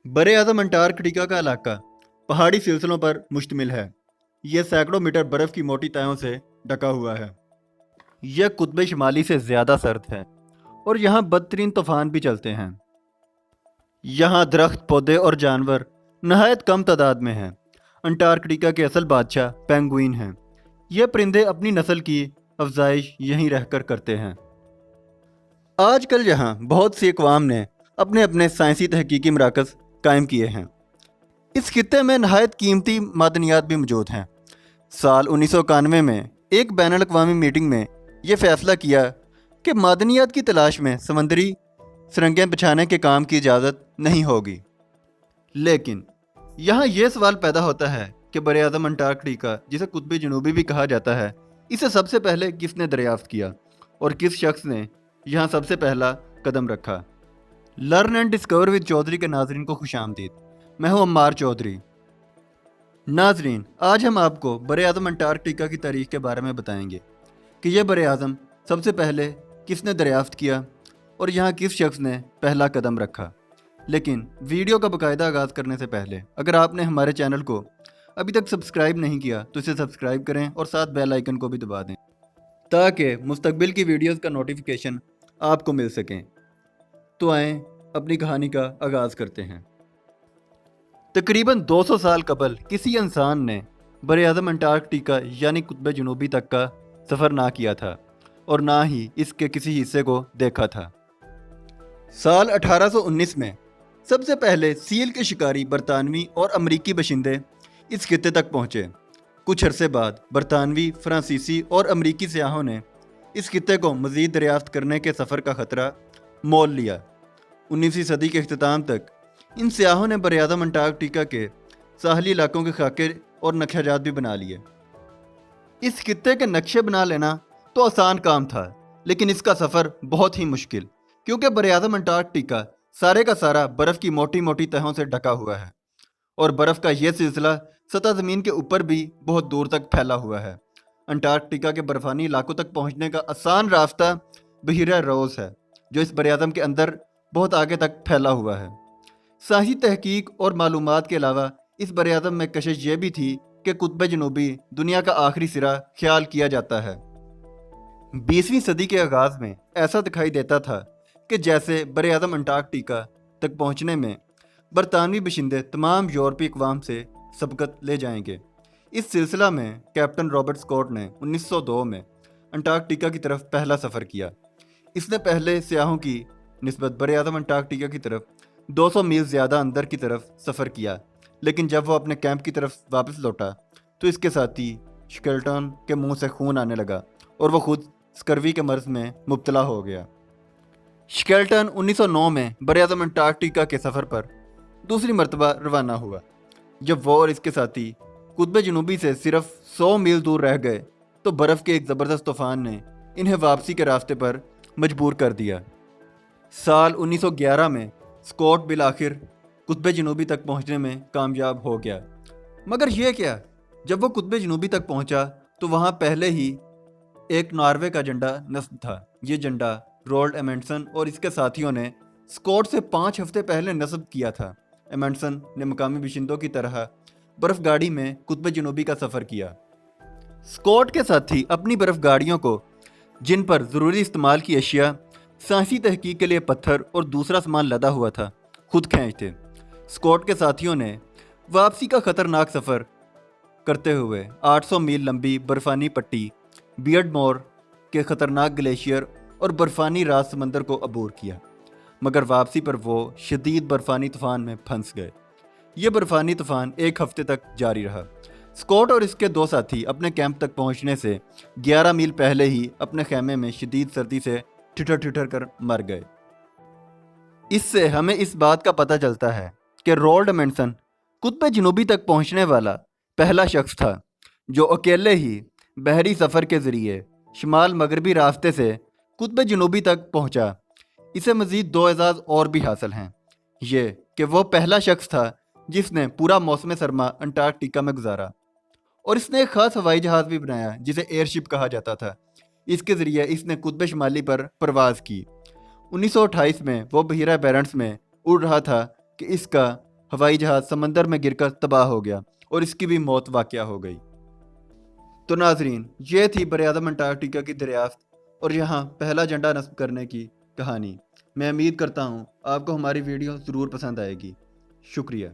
बर आज़म अंटार्कटिका का इलाका पहाड़ी सिलसिलों पर मुश्तमिल है। यह सैकड़ों मीटर बर्फ़ की मोटी तहों से ढका हुआ है। यह कुतुब शुमाली से ज़्यादा सर्द है और यहाँ बदतरीन तूफ़ान भी चलते हैं। यहाँ दरख्त, पौधे और जानवर नहायत कम तादाद में हैं। अंटार्कटिका के असल बादशाह पेंगुइन हैं। यह परिंदे अपनी नस्ल की अफजाइश यहीं रहकर करते हैं। आजकल यहाँ बहुत सी अक़वाम ने अपने अपने साइंसी तहकीकी मराकज़ कायम किए हैं। इस खित्ते में नहायत कीमती मादनियात भी मौजूद हैं। साल 1991 में एक बैनुल अक़वामी मीटिंग में यह फ़ैसला किया कि मादनियात की तलाश में समंदरी सुरंगें बिछाने के काम की इजाज़त नहीं होगी। लेकिन यहाँ यह सवाल पैदा होता है कि बर आज़म अंटार्कटिका, जिसे कुतुब जनूबी भी कहा जाता है, इसे सबसे पहले किसने दरियाफ्त किया और किस शख्स ने यहाँ सबसे पहला कदम रखा। Learn and discover with Chaudhry के नाजरीन को खुशामदीद। मैं हूँ अम्मार चौधरी। नाजरीन, आज हम आपको बर आज़म अंटार्कटिका की तारीख के बारे में बताएंगे कि यह बर आज़म सबसे पहले किसने दरियाफ्त किया और यहाँ किस शख्स ने पहला कदम रखा। लेकिन वीडियो का बाकायदा आगाज़ करने से पहले अगर आपने हमारे चैनल को अभी तक सब्सक्राइब नहीं किया तो इसे सब्सक्राइब करें और साथ बेल आइकन को भी दबा दें ताकि मुस्तकबिल की वीडियोस का नोटिफिकेशन आपको मिल सकें। तो आएँ अपनी कहानी का आगाज़ करते हैं। तकरीबन 200 साल कबल किसी इंसान ने बर आज़म अंटार्कटिका यानी कुतुब जनूबी तक का सफ़र ना किया था और ना ही इसके किसी हिस्से को देखा था। साल 1819 में सबसे पहले सील के शिकारी बरतानवी और अमरीकी बशिंदे इस खित्ते तक पहुँचे। कुछ अरसे बाद बरतानवी, फ्रांसीसी और अमरीकी सयाहों ने इस खित्ते को मज़ीद दरियाफ्त करने के सफ़र का ख़तरा मोल लिया। 19वीं सदी के अख्ताम तक इन सयाहों ने बर आज़म अंटार्कटिका के साहली इलाकों के खाके और नक्शाजात भी बना लिए। इस खित्ते के नक्शे बना लेना तो आसान काम था, लेकिन इसका सफ़र बहुत ही मुश्किल, क्योंकि बर आज़म अंटार्कटिका सारे का सारा बर्फ़ की मोटी मोटी तहों से ढका हुआ है और बर्फ़ का यह सिलसिला सतह ज़मीन के ऊपर भी बहुत दूर तक फैला हुआ है। अंटार्कटिका के बर्फ़ानी इलाकों तक पहुँचने का आसान रास्ता बहीरा रोज़ है, जो इस बर आज़म के अंदर बहुत आगे तक फैला हुआ है। साही तहकीक और मालूमात के अलावा इस बर आज़म में कशिश ये भी थी कि कुतुब जनूबी दुनिया का आखिरी सिरा ख्याल किया जाता है। 20वीं सदी के आगाज़ में ऐसा दिखाई देता था कि जैसे बर आज़म अंटार्कटिका तक पहुँचने में बरतानवी बशिंदे तमाम यूरोपीय अक़वाम से सबकत ले जाएंगे। इस सिलसिला में कैप्टन रॉबर्ट स्कॉट ने 1902 में अंटार्कटिका की तरफ पहला सफ़र किया। इसने पहले सयाहों की निस्बत बर आज़म अंटार्कटिका की तरफ 200 मील ज़्यादा अंदर की तरफ सफ़र किया, लेकिन जब वो अपने कैंप की तरफ वापस लौटा तो इसके साथी शिकेल्टन के मुंह से खून आने लगा और वो खुद स्कर्वी के मर्ज़ में मुब्तला हो गया। शिकेल्टन 1909 में बर आज़म अंटार्कटिका के सफ़र पर दूसरी मरतबा रवाना हुआ। जब वो और इसके साथी कुतुब जनूबी से सिर्फ 100 मील दूर रह गए तो बर्फ़ के एक ज़बरदस्त तूफ़ान ने इन्हें वापसी के रास्ते पर मजबूर कर दिया। साल 1911 में स्कॉट बिल आखिर कुतुब जनूबी तक पहुंचने में कामयाब हो गया। मगर यह क्या, जब वो कुतुब जनूबी तक पहुंचा तो वहां पहले ही एक नॉर्वे का झंडा नस्ब था। ये झंडा रोल्ड एमेंडसन और इसके साथियों ने स्कॉट से 5 हफ्ते पहले नस्ब किया था। एमेंडसन ने मकामी बाशिंदों की तरह बर्फ़ गाड़ी में कुतुब जनूबी का सफ़र किया। स्कॉट के साथी अपनी बर्फ़ गाड़ियों को, जिन पर ज़रूरी इस्तेमाल की अशिया, साइंसी तहकीक के लिए पत्थर और दूसरा सामान लदा हुआ था, खुद खींचते। स्कॉट के साथियों ने वापसी का ख़तरनाक सफ़र करते हुए 800 मील लंबी बर्फ़ानी पट्टी, बियर्डमोर के ख़तरनाक ग्लेशियर और बर्फ़ानी राज समंदर को अबूर किया। मगर वापसी पर वो शदीद बर्फ़ानी तूफ़ान में फंस गए। ये बर्फ़ानी तूफ़ान 1 हफ्ते तक जारी रहा। स्कॉट और इसके 2 साथी अपने कैंप तक पहुंचने से 11 मील पहले ही अपने खेमे में शदीद सर्दी से ठिठर कर मर गए। इससे हमें इस बात का पता चलता है कि रोल्ड एमेंडसन कुतुब जनूबी तक पहुंचने वाला पहला शख्स था जो अकेले ही बहरी सफ़र के ज़रिए शुमाल मगरबी रास्ते से कुतुब जनूबी तक पहुंचा। इसे मज़ीद 2 एजाज़ और भी हासिल हैं। ये कि वो पहला शख्स था जिसने पूरा मौसम सरमा अंटार्कटिका में गुजारा और इसने एक ख़ास हवाई जहाज़ भी बनाया जिसे एयरशिप कहा जाता था। इसके ज़रिए इसने कुतुब शुमाली पर परवाज़ की। 1928 में वो बहीरा बैरेंट्स में उड़ रहा था कि इसका हवाई जहाज समंदर में गिरकर तबाह हो गया और इसकी भी मौत वाक़या हो गई। तो नाजरीन, ये थी बरआज़म अंटार्कटिका की दरियाफ्त और यहाँ पहला झंडा नस्ब करने की कहानी। मैं उम्मीद करता हूँ आपको हमारी वीडियो ज़रूर पसंद आएगी। शुक्रिया।